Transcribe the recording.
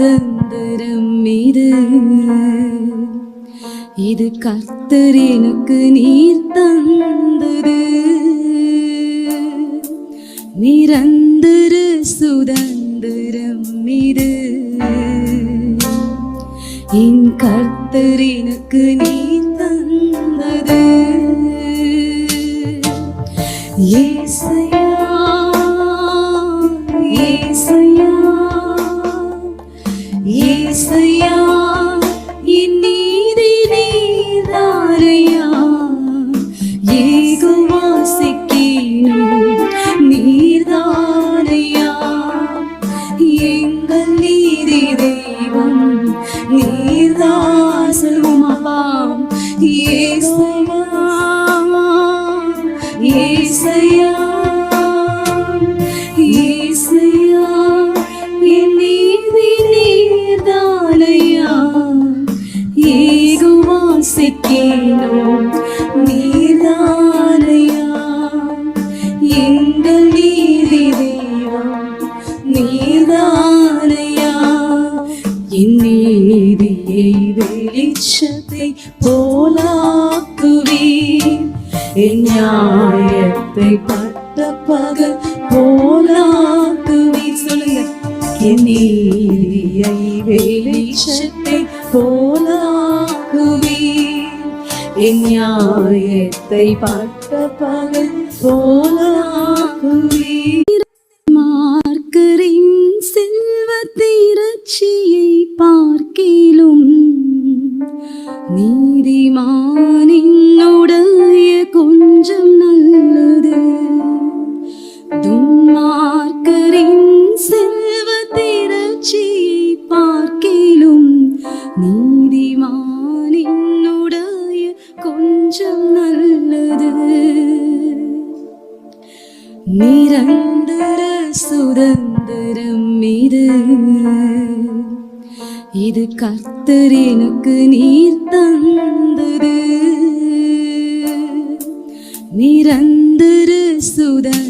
சுதந்திரம் இது கர்த்தர் எனக்கு நீர் தந்தது நிரந்தர சுதந்திரம் என் கர்த்தர் எனக்கு நீர் தந்தது ஏசையா ஏசையா ஏசையா என் நீதி நீதாரையா யெகோவா சிக்கீனோ நீர்தாரையா எங்கள் நீதி தெய்வம் நீர்தான் சொல்லுமாம் ஏசையா ஏசையா ஏசையா என் நீதி நீர்தானையா யெகோவா சிக்கீனோ நீர்தானையா எங்கள் நீதி தெய்வம் நீர்தானையா என் நீதியை வெளிச்சத்தை போலாக்குவீர் என் நியாயத்தை பட்ட பகல் போலாக்குவீர் சொல்லுங்க என் நீதியை வெளிச்சத்தை போலாக்குவீர் என் நியாயத்தை பட்ட பகல் போலாக்குவீர் மார்க்கரின் செல்வத்திரட்சியை பார்க்கிலும் நீதிமானின்னுடைய கொஞ்சம் நல்லது துன்மார்க்கரின் செல்வத்திரட்சியை பார்க்கிலும் நீதிமானின்னுடைய கொஞ்சம் நல்லது நிரந்தர சுதந்திரம் இது கர்த்தர் எனக்கு நீர் தந்தது நிரந்தர சுதந்திரம்